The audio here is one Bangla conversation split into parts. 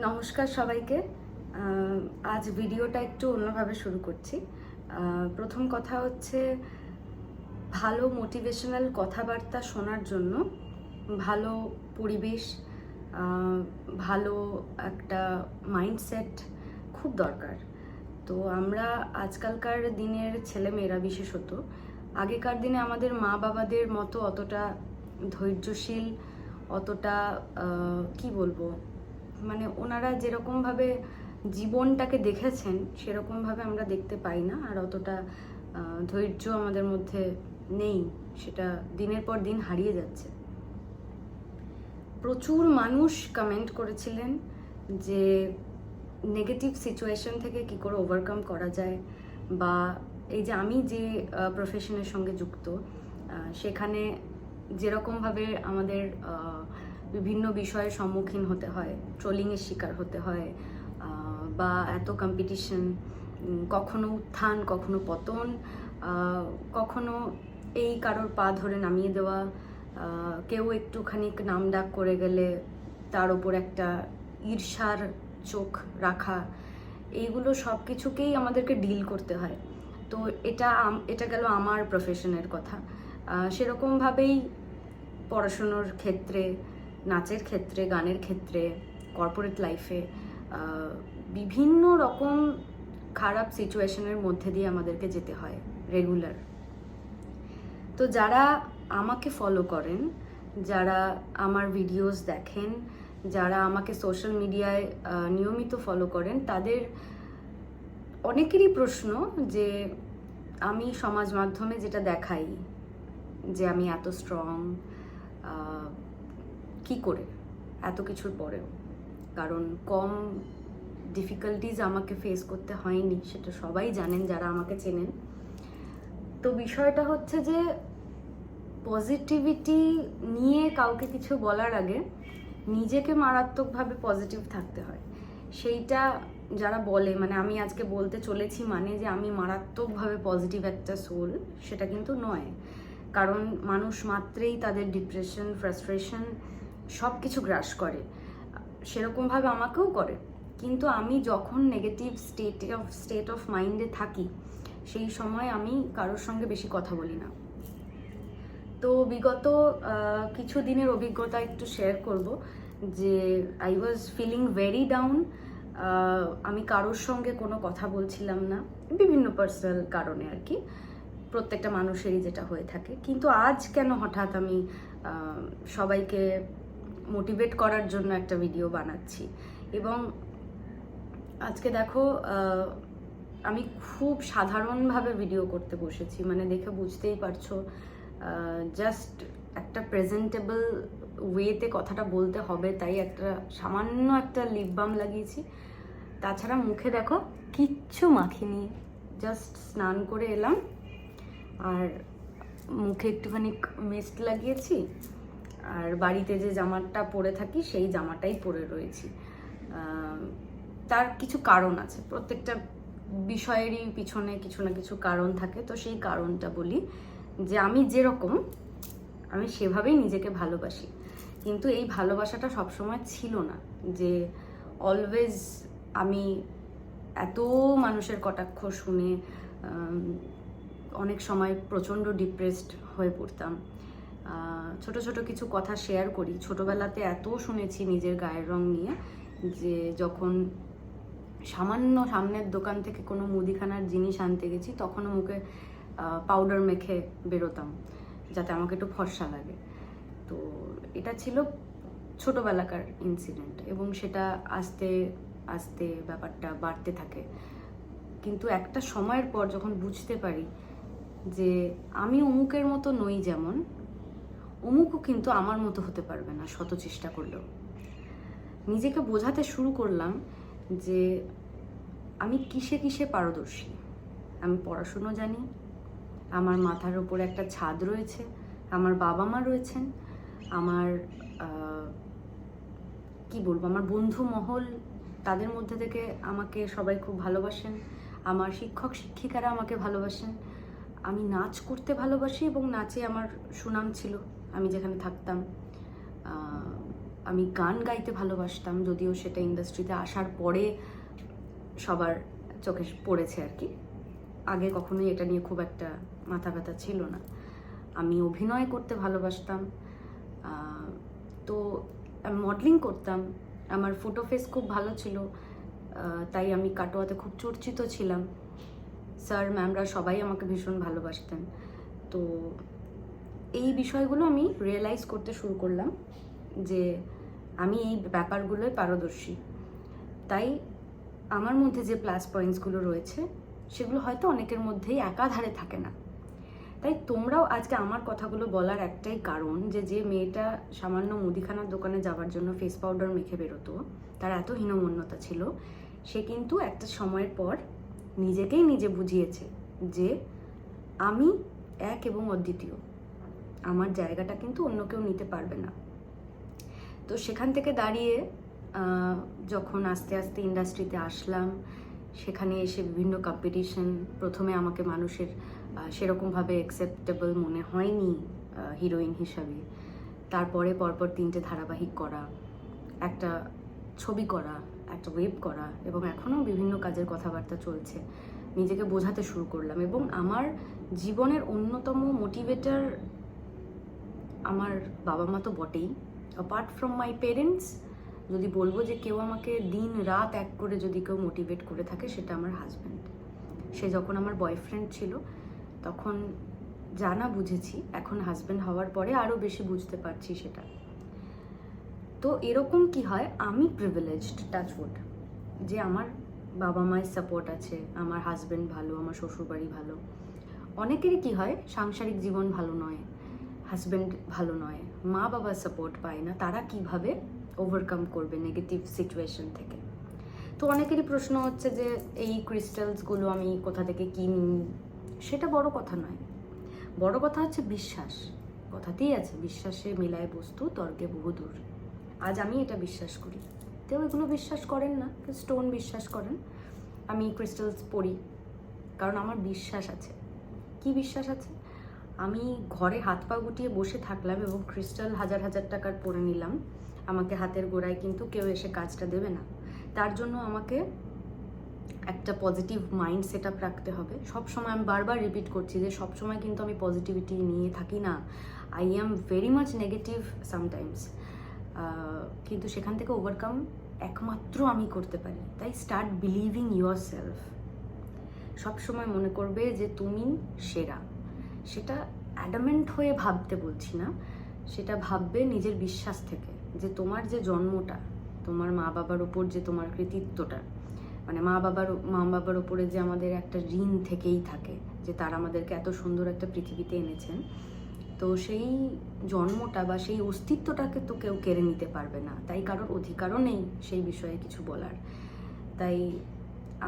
নমস্কার সবাইকে। আজ ভিডিওটা একটু অন্যভাবে শুরু করছি। প্রথম কথা হচ্ছে, ভালো মোটিভেশনাল কথাবার্তা শোনার জন্য ভালো পরিবেশ, ভালো একটা মাইন্ডসেট খুব দরকার। তো আমরা আজকালকার দিনের ছেলেমেয়েরা বিশেষত, আগেকার দিনে আমাদের মা বাবাদের মতো অতটা ধৈর্যশীল, অতটা কি বলবো, মানে ওনারা যেরকমভাবে জীবনটাকে দেখেছেন সেরকমভাবে আমরা দেখতে পাই না, আর অতটা ধৈর্য আমাদের মধ্যে নেই, সেটা দিনের পর দিন হারিয়ে যাচ্ছে। প্রচুর মানুষ কমেন্ট করেছিলেন যে নেগেটিভ সিচুয়েশন থেকে কি করে ওভারকাম করা যায়, বা এই যে আমি যে প্রফেশনের সঙ্গে যুক্ত সেখানে যেরকমভাবে আমাদের বিভিন্ন বিষয়ের সম্মুখীন হতে হয়, ট্রোলিংয়ের শিকার হতে হয়, বা এত কম্পিটিশন, কখনো উত্থান কখনো পতন, কখনো এই কারোর পা ধরে নামিয়ে দেওয়া, কেউ একটুখানি নাম ডাক করে গেলে তার ওপর একটা ঈর্ষার চোখ রাখা, এইগুলো সব কিছুকেই আমাদেরকে ডিল করতে হয়। তো এটা গেল আমার প্রফেশনের কথা। সেরকমভাবেই পড়াশুনোর ক্ষেত্রে, নাচের ক্ষেত্রে, গানের ক্ষেত্রে, কর্পোরেট লাইফে বিভিন্ন রকম খারাপ সিচুয়েশনের মধ্যে দিয়ে আমাদেরকে যেতে হয় রেগুলার। তো যারা আমাকে ফলো করেন, যারা আমার ভিডিওস দেখেন, যারা আমাকে সোশ্যাল মিডিয়ায় নিয়মিত ফলো করেন, তাদের অনেকেরই প্রশ্ন যে আমি সমাজ মাধ্যমে যেটা দেখাই যে আমি এত স্ট্রং, কি করে এত কিছুর পরেও, কারণ কম ডিফিকাল্টিজ আমাকে ফেস করতে হয়নি, সেটা সবাই জানেন যারা আমাকে চেনেন। তো বিষয়টা হচ্ছে যে পজিটিভিটি নিয়ে কাউকে কিছু বলার আগে নিজেকে মারাত্মকভাবে পজিটিভ থাকতে হয়। সেইটা যারা বলে, মানে আমি আজকে বলতে চলেছি মানে যে আমি মারাত্মকভাবে পজিটিভ একটা সোল, সেটা কিন্তু নয়। কারণ মানুষ মাত্রেই তাদের ডিপ্রেশন, ফ্রাস্ট্রেশন সব কিছু গ্রাস করে, সেরকমভাবে আমাকেও করে। কিন্তু আমি যখন নেগেটিভ স্টেট অফ মাইন্ডে থাকি, সেই সময় আমি কারোর সঙ্গে বেশি কথা বলি না। তো বিগত কিছু দিনের অভিজ্ঞতা একটু শেয়ার করব যে I was feeling very down. আমি কারোর সঙ্গে কোনো কথা বলছিলাম না, বিভিন্ন পার্সোনাল কারণে আর কি, প্রত্যেকটা মানুষেরই যেটা হয়ে থাকে। কিন্তু আজ কেন হঠাৎ আমি সবাইকে মোটিভেট করার জন্য একটা ভিডিও বানাচ্ছি। এবং আজকে দেখো, আমি খুব সাধারণভাবে ভিডিও করতে বসেছি, মানে দেখে বুঝতেই পারছো, জাস্ট একটা প্রেজেন্টেবল ওয়েতে কথাটা বলতে হবে, তাই একটা সামান্য একটা লিপ বাম লাগিয়েছি। তাছাড়া মুখে দেখো কিচ্ছু মাখিনি, জাস্ট স্নান করে এলাম আর মুখে একটুখানি মিস্ট লাগিয়েছি, আর বাড়িতে যে জামাটা পরে থাকি সেই জামাটাই পরে রয়েছি। তার কিছু কারণ আছে, প্রত্যেকটা বিষয়েরই পিছনে কিছু না কিছু কারণ থাকে। তো সেই কারণটা বলি যে আমি যেরকম, আমি সেভাবেই নিজেকে ভালোবাসি। কিন্তু এই ভালোবাসাটা সবসময় ছিল না যে অলওয়েজ আমি এত মানুষের কটাক্ষ শুনে অনেক সময় প্রচণ্ড ডিপ্রেসড হয়ে পড়তাম। ছোট ছোট কিছু কথা শেয়ার করি। ছোটবেলাতে এত শুনেছি নিজের গায়ের রং নিয়ে যে যখন সামান্য সামনের দোকান থেকে কোনো মুদিখানার জিনিস আনতে গেছি, তখনও মুখে পাউডার মেখে বেরোতাম যাতে আমাকে একটু ফর্সা লাগে। তো এটা ছিল ছোটোবেলাকার ইনসিডেন্ট, এবং সেটা আস্তে আস্তে ব্যাপারটা বাড়তে থাকে। কিন্তু একটা সময়ের পর যখন বুঝতে পারি যে আমি অমুকের মতো নই, যেমন অমুকও কিন্তু আমার মতো হতে পারবে না শত চেষ্টা করলেও, নিজেকে বোঝাতে শুরু করলাম যে আমি কিসে কিসে পারদর্শী। আমি পড়াশুনো জানি, আমার মাথার উপরে একটা ছাদ রয়েছে, আমার বাবা মা রয়েছেন, আমার কি বলবো, আমার বন্ধু মহল, তাদের মধ্যে থেকে আমাকে সবাই খুব ভালোবাসেন, আমার শিক্ষক শিক্ষিকারা আমাকে ভালোবাসেন, আমি নাচ করতে ভালোবাসি এবং নাচে আমার সুনাম ছিল আমি যেখানে থাকতাম। আমি গান গাইতে ভালোবাসতাম, যদিও সেটা ইন্ডাস্ট্রিতে আসার পরে সবার চোখে পড়েছে আর কি। আগে কখনোই এটা নিয়ে খুব একটা মাথা ব্যথা ছিল না। আমি অভিনয় করতে ভালোবাসতাম, তো মডেলিং করতাম। আমার ফটো ফেস খুব ভালো ছিল, তাই আমি কাটোয়াতে খুব চর্চিত ছিলাম। স্যার ম্যামরা সবাই আমাকে ভীষণ ভালোবাসতেন। তো এই বিষয়গুলো আমি রিয়েলাইজ করতে শুরু করলাম যে আমি এই ব্যাপারগুলোয় পারদর্শী। তাই আমার মধ্যে যে প্লাস পয়েন্টসগুলো রয়েছে সেগুলো হয়তো অনেকের মধ্যেই একাধারে থাকে না। তাই তোমরাও আজকে আমার কথাগুলো বলার একটাই কারণ যে মেয়েটা সামান্য মুদিখানার দোকানে যাওয়ার জন্য ফেস পাউডার মেখে বেরোতো, তার এত হীনমন্যতা ছিল, সে কিন্তু একটা সময়ের পর নিজেকেই নিজে বুঝিয়েছে যে আমি এক এবং অদ্বিতীয়, আমার জায়গাটা কিন্তু অন্য কেউ নিতে পারবে না। তো সেখান থেকে দাঁড়িয়ে যখন আস্তে আস্তে ইন্ডাস্ট্রিতে আসলাম, সেখানে এসে বিভিন্ন কম্পিটিশন, প্রথমে আমাকে মানুষের সেরকমভাবে অ্যাকসেপ্টেবল মনে হয়নি হিরোইন হিসাবে। তারপরে পরপর 3টে ধারাবাহিক করা, একটা ছবি করা, একটা ওয়েব করা, এবং এখনও বিভিন্ন কাজের কথাবার্তা চলছে। নিজেকে বোঝাতে শুরু করলাম, এবং আমার জীবনের অন্যতম মোটিভেটর আমার বাবা মা তো বটেই। অ্যাপার্ট ফ্রম মাই পেরেন্টস, যদি বলবো যে কেউ আমাকে দিন রাত এক করে যদি কেউ মোটিভেট করে থাকে, সেটা আমার হাজব্যান্ড। সে যখন আমার বয়ফ্রেন্ড ছিল তখন জানা বুঝেছি, এখন হাজব্যান্ড হওয়ার পরে আরও বেশি বুঝতে পারছি সেটা। তো এরকম কি হয়, আমি প্রিভিলেজড, টাচউড, যে আমার বাবা মায়ের সাপোর্ট আছে, আমার হাজব্যান্ড ভালো, আমার শ্বশুরবাড়ি ভালো। অনেকেরই কি হয়, সাংসারিক জীবন ভালো নয়, হাজব্যান্ড ভালো নয়, মা বাবার সাপোর্ট পায় না, তারা কিভাবে ওভারকাম করবে নেগেটিভ সিচুয়েশন থেকে। তো অনেকেরই প্রশ্ন হচ্ছে যে এই ক্রিস্টালসগুলো আমি কোথা থেকে কিনি, সেটা বড় কথা নয়। বড় কথা হচ্ছে বিশ্বাস। কথাতেই আছে, বিশ্বাসে মেলায় বস্তু তর্কে বহুদূর। আজ আমি এটা বিশ্বাস করি, কেউ এগুলো বিশ্বাস করেন না, স্টোন বিশ্বাস করেন। আমি ক্রিস্টালস পরি কারণ আমার বিশ্বাস আছে। কি বিশ্বাস আছে? আমি ঘরে হাত পা গুটিয়ে বসে থাকলাম এবং ক্রিস্টাল হাজার হাজার টাকার পরে নিলাম, আমাকে হাতের গোড়ায় কিন্তু কেউ এসে কাজটা দেবে না। তার জন্য আমাকে একটা পজিটিভ মাইন্ড সেট আপ রাখতে হবে। সবসময় আমি বারবার রিপিট করছি যে সবসময় কিন্তু আমি পজিটিভিটি নিয়ে থাকি না, I am very much negative sometimes. কিন্তু সেখান থেকে ওভারকাম একমাত্র আমি করতে পারি। তাই স্টার্ট বিলিভিং ইউর সেলফ। সবসময় মনে করবে যে তুমি সেরা। সেটা অ্যাডামেন্ট হয়ে ভাবতে বলছি না, সেটা ভাববে নিজের বিশ্বাস থেকে, যে তোমার যে জন্মটা, তোমার মা বাবার ওপর যে তোমার কৃতিত্বটা, মানে মা বাবার ওপরে যে আমাদের একটা ঋণ থেকেই থাকে, যে তারা আমাদেরকে এত সুন্দর একটা পৃথিবীতে এনেছেন। তো সেই জন্মটা বা সেই অস্তিত্বটাকে তো কেউ কেড়ে নিতে পারবে না, তাই কারোর অধিকারও নেই সেই বিষয়ে কিছু বলার। তাই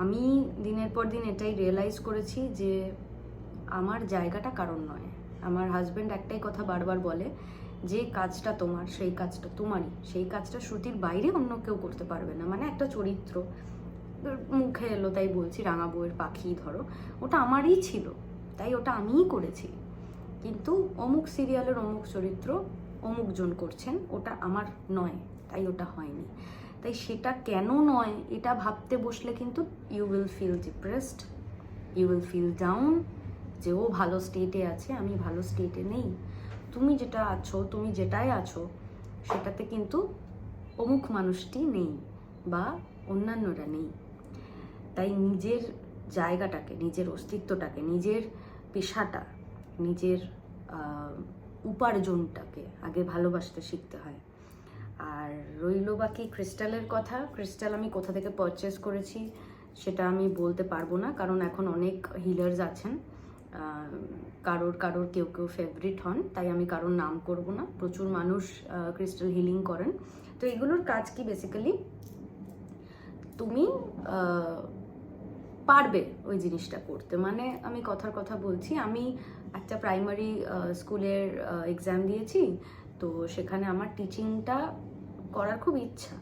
আমি দিনের পর দিন এটাই রিয়েলাইজ করেছি যে আমার জায়গাটা কারণ নয়। আমার হাজব্যান্ড একটাই কথা বারবার বলে, যে কাজটা তোমার সেই কাজটা তোমারই, সেই কাজটা শ্রুতির বাইরে অন্য কেউ করতে পারবে না। মানে একটা চরিত্র মুখে এলো তাই বলছি, রাঙা বউয়ের পাখি ধরো, ওটা আমারই ছিল, তাই ওটা আমিই করেছি। কিন্তু অমুক সিরিয়ালের অমুক চরিত্র অমুকজন করছেন, ওটা আমার নয়, তাই ওটা হয়নি। তাই সেটা কেন নয় এটা ভাবতে বসলে কিন্তু you will feel depressed, you will feel down, যে ও ভালো স্টেটে আছে, আমি ভালো স্টেটে নেই। তুমি যেটা আছো, তুমি যেটাই আছো, সেটাতে কিন্তু অমুক মানুষটি নেই বা অন্যান্যরা নেই। তাই নিজের জায়গাটাকে, নিজের অস্তিত্বটাকে, নিজের পেশাটা, নিজের উপার্জনটাকে আগে ভালোবাসতে শিখতে হয়। আর রইল বাকি ক্রিস্টালের কথা, ক্রিস্টাল আমি কোথা থেকে পারচেস করেছি সেটা আমি বলতে পারবো না, কারণ এখন অনেক হিলার্স আছেন, কারোর কেউ ফেভারিট হন, তাই আমি কারোর নাম করব না। প্রচুর মানুষ ক্রিস্টাল হিলিং করেন। তো এগুলোর কাজ কি, বেসিক্যালি তুমি পারবে ওই জিনিসটা করতে। মানে আমি কথার কথা বলছি, আমি একটা প্রাইমারি স্কুলের এক্সাম দিয়েছি, তো সেখানে আমার টিচিংটা করার খুব ইচ্ছা।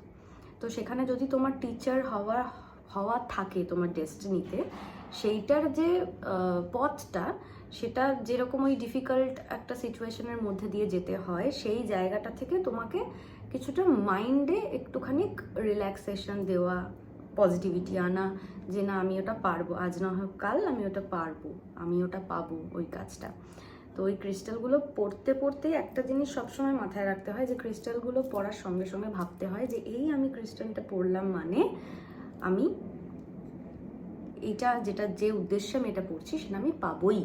তো সেখানে যদি তোমার টিচার হওয়া থাকে তোমার ডেস্টিনিতে, সেইটার যে পথটা, সেটা যেরকম ওই ডিফিকাল্ট একটা সিচুয়েশনের মধ্যে দিয়ে যেতে হয়, সেই জায়গাটা থেকে তোমাকে কিছুটা মাইন্ডে একটুখানি রিল্যাক্সেশন দেওয়া, পজিটিভিটি আনা, যে না আমি ওটা পারবো, আজ না হোক কাল আমি ওটা পারবো, আমি ওটা পাবো ওই কাজটা। তো ওই ক্রিস্টালগুলো পড়তে পড়তে একটা জিনিস সবসময় মাথায় রাখতে হয়, যে ক্রিস্টালগুলো পড়ার সঙ্গে সঙ্গে ভাবতে হয় যে এই আমি ক্রিস্টালটা পড়লাম মানে আমি এটা যেটা যে উদ্দেশ্যে আমি এটা পড়ছি সেটা আমি পাবোই।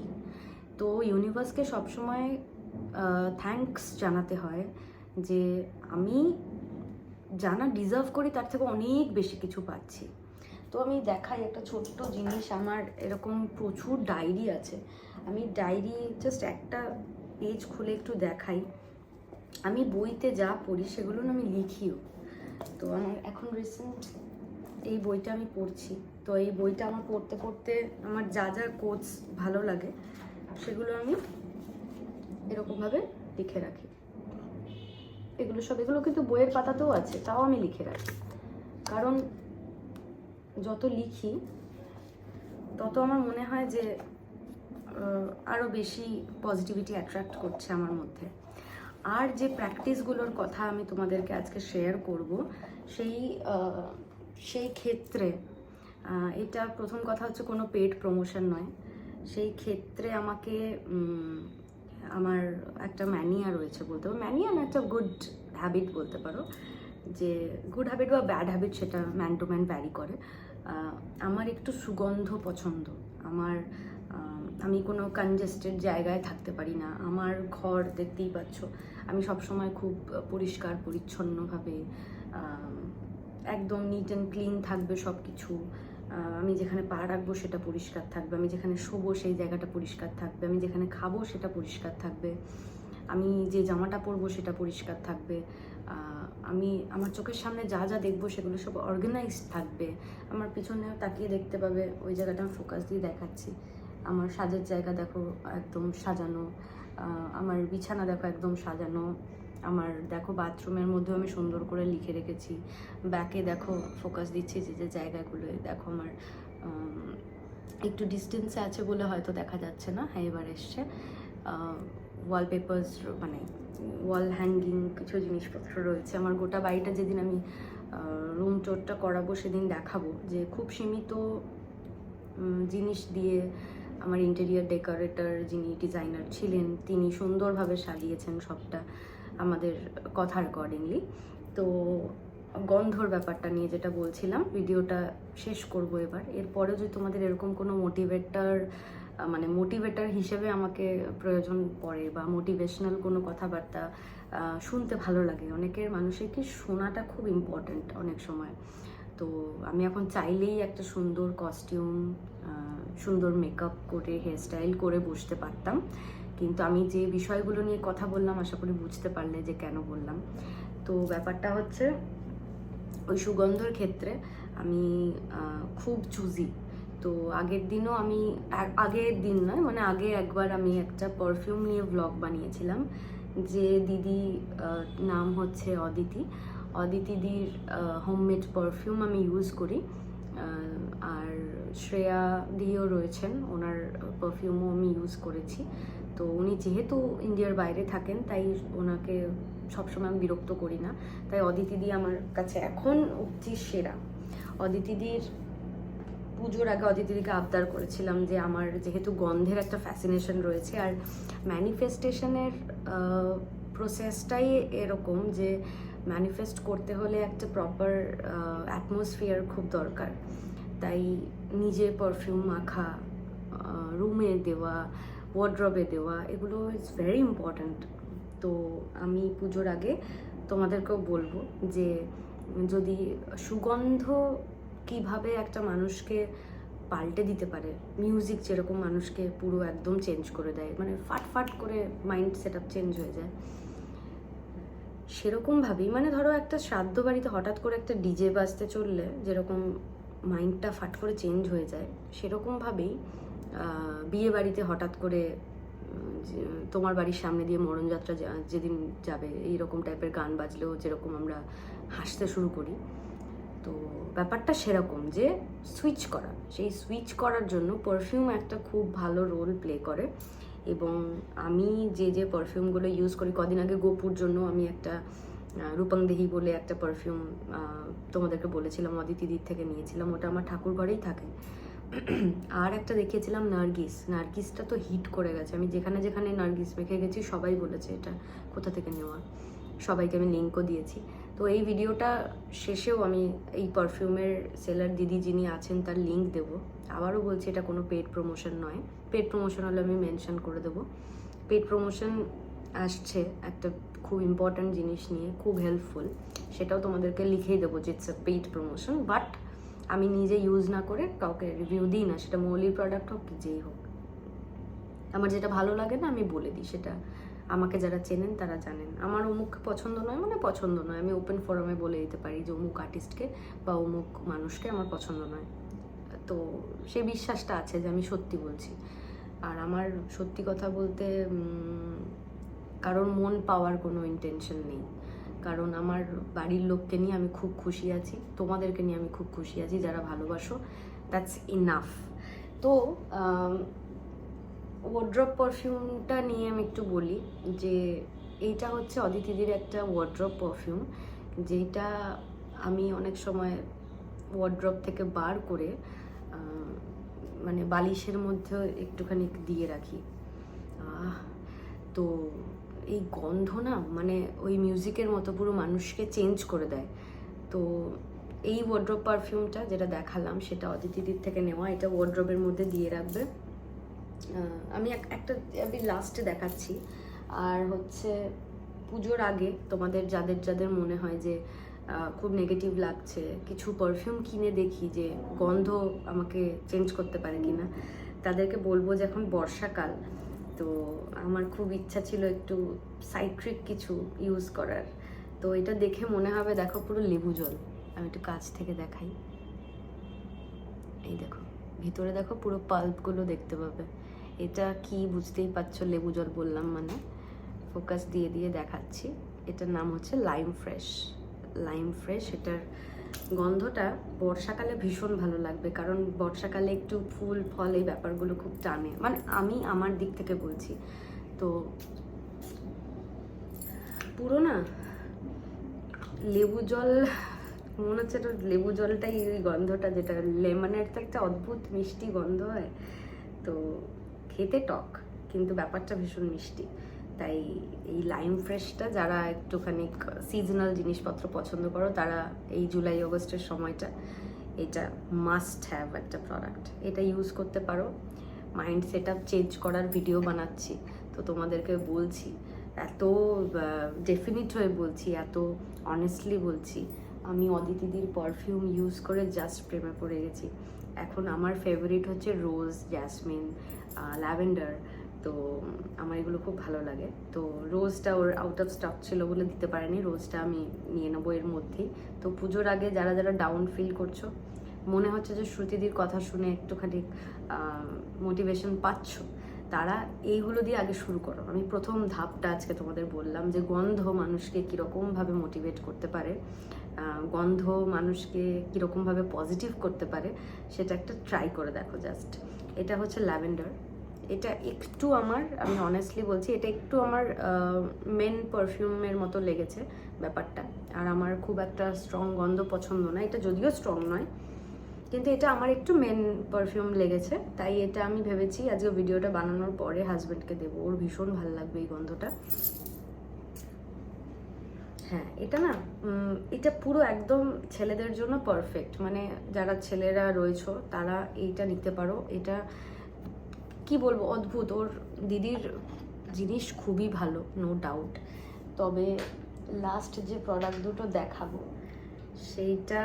তো ইউনিভার্সকে সবসময় থ্যাঙ্কস জানাতে হয় যে আমি জানা ডিজার্ভ করি তার থেকে অনেক বেশি কিছু পাচ্ছি। তো আমি দেখাই একটা ছোট্ট জিনিস, আমার এরকম প্রচুর ডায়েরি আছে, আমি ডায়েরি জাস্ট একটা পেজ খুলে একটু দেখাই। আমি বইতে যা পড়ি সেগুলো না আমি লিখিও। তো আমার এখন রিসেন্ট এই বইটা আমি পড়ছি, তো এই বইটা আমার পড়তে পড়তে আমার যা যা কোটস ভালো লাগে সেগুলো আমি এরকমভাবে লিখে রাখি। এগুলো কিন্তু বইয়ের পাতাতেও আছে, তাও আমি লিখে রাখি, কারণ যত লিখি তত আমার মনে হয় যে আরও বেশি পজিটিভিটি অ্যাট্রাক্ট করছে আমার মধ্যে। আর যে প্র্যাকটিসগুলোর কথা আমি তোমাদেরকে আজকে শেয়ার করব, সেই ক্ষেত্রে এটা প্রথম কথা হচ্ছে কোনো পেড প্রমোশন নয়। সেই ক্ষেত্রে আমাকে আমার একটা ম্যানিয়া রয়েছে বলতে পারো, ম্যানিয়া না, একটা গুড হ্যাবিট বলতে পারো, যে গুড হ্যাবিট বা ব্যাড হ্যাবিট সেটা ম্যান টু ম্যান ভ্যারি করে। আমার একটু সুগন্ধ পছন্দ। আমি কোনো কনজেস্টেড জায়গায় থাকতে পারি না। আমার ঘর দেখতেই পাচ্ছ, আমি সবসময় খুব পরিষ্কার পরিচ্ছন্নভাবে, একদম নিট অ্যান্ড ক্লিন থাকবে সব কিছু। আমি যেখানে পা রাখবো সেটা পরিষ্কার থাকবে, আমি যেখানে শোবো সেই জায়গাটা পরিষ্কার থাকবে, আমি যেখানে খাবো সেটা পরিষ্কার থাকবে, আমি যে জামাটা পরবো সেটা পরিষ্কার থাকবে, আমি আমার চোখের সামনে যা যা দেখবো সেগুলো সব অর্গানাইজড থাকবে। আমার পিছনেও তাকিয়ে দেখতে পাবে, ওই জায়গাটা আমি ফোকাস দিয়ে দেখাচ্ছি। আমার সাজের জায়গা দেখো একদম সাজানো, আমার বিছানা দেখো একদম সাজানো, আমার দেখো বাথরুমের মধ্যেও আমি সুন্দর করে লিখে রেখেছি। ব্যাকে দেখো ফোকাস দিচ্ছি যে যে জায়গাগুলো, দেখো আমার একটু ডিস্টেন্সে আছে বলে হয়তো দেখা যাচ্ছে না, হ্যাঁ এবার এসছে। ওয়ালপেপার্স মানে ওয়াল হ্যাঙ্গিং কিছু জিনিসপত্র রয়েছে। আমার গোটা বাড়িটা যেদিন আমি রুম টোরটা করাবো সেদিন দেখাবো যে খুব সীমিত জিনিস দিয়ে আমার ইন্টেরিয়ার ডেকোরেটর যিনি ডিজাইনার ছিলেন তিনি সুন্দরভাবে সাজিয়েছেন সবটা আমাদের কথার অ্যাকর্ডিংলি। তো গন্ধর ব্যাপারটা নিয়ে যেটা বলছিলাম, ভিডিওটা শেষ করব এবার। এরপরে যদি তোমাদের এরকম কোনো মোটিভেটার হিসেবে আমাকে প্রয়োজন পড়ে বা মোটিভেশনাল কোনো কথাবার্তা শুনতে ভালো লাগে, অনেকের মানুষের কি শোনাটা খুব ইম্পর্ট্যান্ট অনেক সময়। তো আমি এখন চাইলেই একটা সুন্দর কস্টিউম, সুন্দর মেকআপ করে হেয়ারস্টাইল করে বসতে পারতাম, কিন্তু আমি যে বিষয়গুলো নিয়ে কথা বললাম আশা করি বুঝতে পারলে যে কেন বললাম। তো ব্যাপারটা হচ্ছে ওই সুগন্ধর ক্ষেত্রে আমি খুব চুজি। তো আগের দিন নয়, মানে আগে একবার আমি একটা পারফিউম নিয়ে ব্লগ বানিয়েছিলাম, যে দিদি নাম হচ্ছে অদিতিদির হোমমেড পারফিউম আমি ইউজ করি। আর শ্রেয়া দিও রয়েছেন, ওনার পারফিউমও আমি ইউজ করেছি। তো উনি যেহেতু ইন্ডিয়ার বাইরে থাকেন তাই ওনাকে সবসময় আমি বিরক্ত করি না, তাই অদিতিদি আমার কাছে এখন অবধি সেরা। অদিতিদির পুজোর আগে অদিতিদিকে আবদার করেছিলাম যে আমার যেহেতু গন্ধের একটা ফ্যাসিনেশন রয়েছে, আর ম্যানিফেস্টেশনের প্রসেসটাই এরকম যে ম্যানিফেস্ট করতে হলে একটা প্রপার অ্যাটমসফিয়ার খুব দরকার। তাই নিজে পারফিউম মাখা, রুমে দেওয়া, ওয়ার্ড্রবে দেওয়া, এগুলো ইজ ভেরি ইম্পর্ট্যান্ট। তো আমি পুজোর আগে তোমাদেরকেও বলবো যে যদি সুগন্ধ কিভাবে একটা মানুষকে পাল্টে দিতে পারে, মিউজিক যেরকম মানুষকে পুরো একদম চেঞ্জ করে দেয়, মানে ফাট করে মাইন্ড সেট আপ চেঞ্জ হয়ে যায়, সেরকমভাবেই মানে ধরো একটা শ্রাদ্ধ বাড়িতে হঠাৎ করে একটা ডিজে বাজতে চললে যেরকম মাইন্ডটা ফাট করে চেঞ্জ হয়ে যায়, সেরকমভাবেই বিয়ে বাড়িতে হঠাৎ করে তোমার বাড়ির সামনে দিয়ে মরণযাত্রা যেদিন যাবে এইরকম টাইপের গান বাজলেও যেরকম আমরা হাসতে শুরু করি, তো ব্যাপারটা সেরকম যে সুইচ করা, সেই সুইচ করার জন্য পারফিউম একটা খুব ভালো রোল প্লে করে। এবং আমি যে পারফিউমগুলো ইউজ করি, কদিন আগে গোপুর জন্য আমি একটা রূপাংদেহি বলে একটা পারফিউম তোমাদেরকে বলেছিলাম, অদিতিদির থেকে নিয়েছিলাম, ওটা আমার ঠাকুর ঘরেই থাকে। আর একটা দেখিয়েছিলাম নার্গিস, নার্গিসটা তো হিট করে গেছে, আমি যেখানে যেখানে নার্গিস রেখে গেছি সবাই বলেছে এটা কোথা থেকে নেওয়া, সবাইকে আমি লিঙ্কও দিয়েছি। তো এই ভিডিওটা শেষেও আমি এই পারফিউমের সেলার দিদি যিনি আছেন তার লিঙ্ক দেবো। আবারও বলছি এটা কোনো পেড প্রমোশন নয়, পেড প্রমোশন হলে আমি মেনশন করে দেবো। পেড প্রমোশন আসছে একটা খুব ইম্পর্ট্যান্ট জিনিস নিয়ে, খুব হেল্পফুল, সেটাও তোমাদেরকে লিখেই দেবো যে it's a paid promotion, but আমি নিজে ইউজ না করে কাউকে রিভিউ দিই না, সেটা মৌলির প্রোডাক্ট হোক কি যেই হোক। আমার যেটা ভালো লাগে না আমি বলে দিই, সেটা আমাকে যারা চেনেন তারা জানেন। আমার অমুক পছন্দ নয় মানে পছন্দ নয়, আমি ওপেন ফোরামে বলে দিতে পারি যে অমুক আর্টিস্টকে বা অমুক মানুষকে আমার পছন্দ নয়। তো সেই বিশ্বাসটা আছে যে আমি সত্যি বলছি। আর আমার সত্যি কথা বলতে কারণ মন পাওয়ার কোনো ইন্টেনশন নেই, কারণ আমার বাড়ির লোককে নিয়ে আমি খুব খুশি আছি, তোমাদেরকে নিয়ে আমি খুব খুশি আছি যারা ভালোবাসো, দ্যাটস ইনাফ। তো ওয়ার্ড্রপ পারফিউমটা নিয়ে আমি একটু বলি যে এইটা হচ্ছে অদিতিদির একটা ওয়ার্ড্রপ পারফিউম, যেটা আমি অনেক সময় ওয়ার্ড্রপ থেকে বার করে মানে বালিশের মধ্যে একটুখানি দিয়ে রাখি। তো এই গন্ধ না মানে ওই মিউজিকের মতো পুরো মানুষকে চেঞ্জ করে দেয়। তো এই ওয়ার্ড্রপ পারফিউমটা যেটা দেখালাম সেটা অদিতিদির থেকে নেওয়া, এটা ওয়ার্ড্রপের মধ্যে দিয়ে রাখবে। আমি একটা আমি লাস্টে দেখাচ্ছি। আর হচ্ছে পুজোর আগে তোমাদের যাদের যাদের মনে হয় যে খুব নেগেটিভ লাগছে, কিছু পারফিউম কিনে দেখি যে গন্ধ আমাকে চেঞ্জ করতে পারে কিনা, তাদেরকে বলবো যে এখন বর্ষাকাল, তো আমার খুব ইচ্ছা ছিল একটু সাইট্রিক কিছু ইউজ করার। তো এটা দেখে মনে হবে দেখো পুরো লেবু জল, আমি একটু কাছ থেকে দেখাই, এই দেখো ভিতরে দেখো পুরো পাল্পগুলো দেখতে পাবে। এটা কি বুঝতেই পারছো লেবু জল বললাম মানে, ফোকাস দিয়ে দিয়ে দেখাচ্ছি। এটার নাম হচ্ছে লাইম ফ্রেশ। লাইম ফ্রেশ, এটার গন্ধটা বর্ষাকালে ভীষণ ভালো লাগবে, কারণ বর্ষাকালে একটু ফুল ফল এই ব্যাপারগুলো খুব টানে, মানে আমি আমার দিক থেকে বলছি। তো পুরো না লেবু জল মনে হচ্ছে, এটা লেবু জলটাই ওই গন্ধটা, যেটা লেমনের তো একটা অদ্ভুত মিষ্টি গন্ধ হয়, তো খেতে টক কিন্তু ব্যাপারটা ভীষণ মিষ্টি। তাই এই লাইম ফ্রেশটা যারা একটুখানি সিজনাল জিনিসপত্র পছন্দ করো তারা এই জুলাই অগস্টের সময়টা এটা মাস্ট হ্যাভ একটা প্রোডাক্ট, এটা ইউজ করতে পারো। মাইন্ড সেট আপ চেঞ্জ করার ভিডিও বানাচ্ছি, তো তোমাদেরকে বলছি, এত ডেফিনিট হয়ে বলছি, এত অনেস্টলি বলছি, আমি অদিতিদির পারফিউম ইউজ করে জাস্ট প্রেমে পড়ে গেছি। এখন আমার ফেভারিট হচ্ছে রোজ, জ্যাসমিন, ল্যাভেন্ডার, তো আমার এগুলো খুব ভালো লাগে। তো রোজটা ওর আউট অফ স্টক ছিল বলে দিতে পারেনি, রোজটা আমি নিয়ে নেবো এর মধ্যেই। তো পুজোর আগে যারা যারা ডাউন ফিল করছো, মনে হচ্ছে যে শ্রুতিদির কথা শুনে একটুখানি মোটিভেশন পাচ্ছ, তারা এইগুলো দিয়ে আগে শুরু করো। আমি প্রথম ধাপটা আজকে তোমাদের বললাম যে গন্ধ মানুষকে কীরকমভাবে মোটিভেট করতে পারে, গন্ধ মানুষকে কীরকমভাবে পজিটিভ করতে পারে, সেটা একটা ট্রাই করে দেখো জাস্ট। এটা হচ্ছে ল্যাভেন্ডার, এটা একটু আমি অনেস্টলি বলছি, এটা একটু আমার মেন পারফিউমের মতো লেগেছে ব্যাপারটা। আর আমার খুব একটা স্ট্রং গন্ধ পছন্দ না, এটা যদিও স্ট্রং নয়, কিন্তু এটা আমার একটু মেন পারফিউম লেগেছে, তাই এটা আমি ভেবেছি আজকে ভিডিওটা বানানোর পরে হাজব্যান্ডকে দেবো, ওর ভীষণ ভালো লাগবে এই গন্ধটা। হ্যাঁ, এটা না এটা পুরো একদম ছেলেদের জন্য পারফেক্ট, মানে যারা ছেলেরা রয়েছো তারা এইটা নিতে পারো। এটা কি বলবো, অদ্ভুত, ওর দিদির জিনিস খুবই ভালো, নো ডাউট। তবে লাস্ট যে প্রোডাক্ট দুটো দেখাবো সেইটা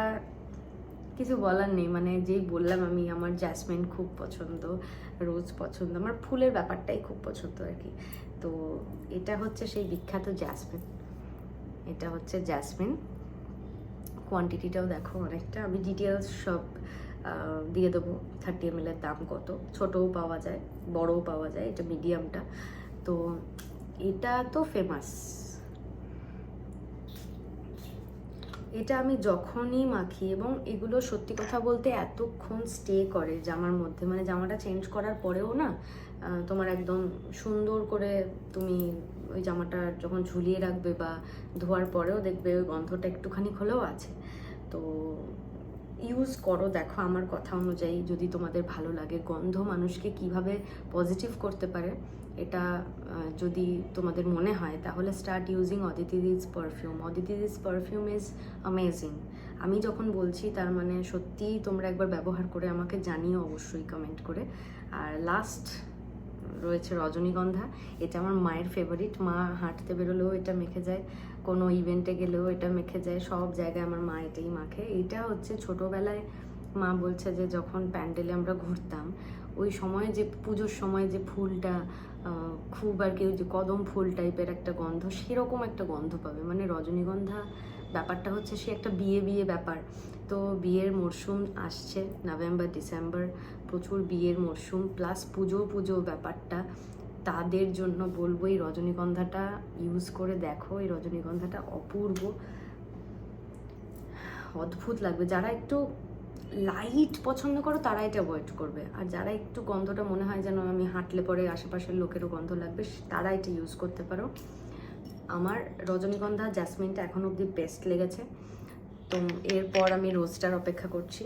কিছু বলার নেই, মানে যেই বললাম আমি আমার জ্যাসমিন খুব পছন্দ, রোজ পছন্দ, আমার ফুলের ব্যাপারটাই খুব পছন্দ আর কি। তো এটা হচ্ছে সেই বিখ্যাত জ্যাসমিন, এটা হচ্ছে জ্যাসমিন, কোয়ান্টিটিটাও দেখো অনেকটা, আমি ডিটেলস সব দিয়ে দেবো। 30 ml এর দাম কত, ছোটও পাওয়া যায় বড়ও পাওয়া যায়, এটা মিডিয়ামটা। তো এটা তো ফেমাস, এটা আমি যখনই মাখি, এবং এগুলো সত্যি কথা বলতে এতক্ষণ স্টে করে জামার মধ্যে, মানে জামাটা চেঞ্জ করার পরেও না তোমার একদম সুন্দর করে তুমি ওই জামাটা যখন ঝুলিয়ে রাখবে বা ধোয়ার পরেও দেখবে ওই গন্ধটা একটুখানি হলেও আছে। তো ইউজ করো, দেখো আমার কথা অনুযায়ী যদি তোমাদের ভালো লাগে। গন্ধ মানুষকে কিভাবে পজিটিভ করতে পারে এটা যদি তোমাদের মনে হয় তাহলে start using Aditi this perfume. Aditi this perfume is amazing. আমি যখন বলছি তার মানে সত্যিই তোমরা একবার ব্যবহার করে আমাকে জানিও অবশ্যই কমেন্ট করে। আর লাস্ট রয়েছে রজনীগন্ধা। এটা আমার মায়ের ফেভারিট। মা হাঁটতে বেরোলেও এটা মেখে যায়, কোনো ইভেন্টে গেলেও এটা মেখে যায়, সব জায়গায় আমার মা এটাই মাখে। এইটা হচ্ছে ছোটোবেলায় মা বলছে যে যখন প্যান্ডেলে আমরা ঘুরতাম ওই সময় যে পুজোর সময় যে ফুলটা খুব আর কি ওই যে কদম ফুল টাইপের একটা গন্ধ, সেরকম একটা গন্ধ পাবে। মানে রজনীগন্ধা ব্যাপারটা হচ্ছে সে একটা বিয়ে বিয়ে ব্যাপার। তো বিয়ের মরশুম আসছে, নভেম্বর ডিসেম্বর প্রচুর বিয়ের মরশুম, প্লাস পুজো পুজো ব্যাপারটা, তাদের জন্য বলবো এই রজনীগন্ধাটা ইউজ করে দেখো। এই রজনীগন্ধাটা অপূর্ব, অদ্ভুত লাগবে। যারা একটু লাইট পছন্দ করো তারা এটা অ্যাভয়েড করবে, আর যারা একটু গন্ধটা মনে হয় যেন আমি হাঁটলে পরে আশেপাশের লোকেরও গন্ধ লাগবে তারা এটা ইউজ করতে পারো। আমার রজনীগন্ধা জ্যাসমিনটা এখন অবধি বেস্ট লেগেছে। তো এরপর আমি রোজটার অপেক্ষা করছি।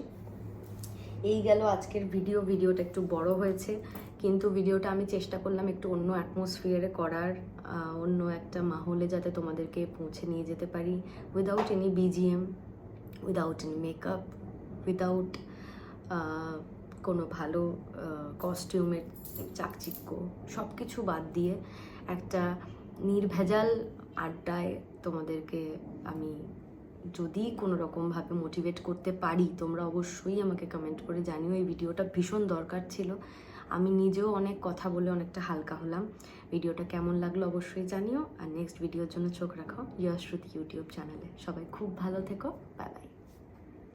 এই গেল আজকের ভিডিওটা একটু বড় হয়েছে, কিন্তু ভিডিওটা আমি চেষ্টা করলাম একটু অন্য অ্যাটমসফিয়ারে করার, অন্য একটা মাহলে যাতে তোমাদেরকে পৌঁছে নিয়ে যেতে পারি, without any BGM, without any makeup, without কোনো ভালো কস্টিউমের চাকচিক্য, সব কিছু বাদ দিয়ে একটা নির্ভেজাল আড্ডায় তোমাদেরকে আমি যদি কোনো রকমভাবে মোটিভেট করতে পারি, তোমরা অবশ্যই আমাকে কমেন্ট করে জানিও। এই ভিডিওটা ভীষণ দরকার ছিল। আমি নিজেও অনেক কথা বলে অনেকটা হালকা হলাম। ভিডিওটা কেমন লাগলো অবশ্যই জানিও, আর নেক্সট ভিডিওর জন্য চোখ রাখো যশশ্রুতি ইউটিউব চ্যানেলে। সবাই খুব ভালো থেকো, বাই বাই।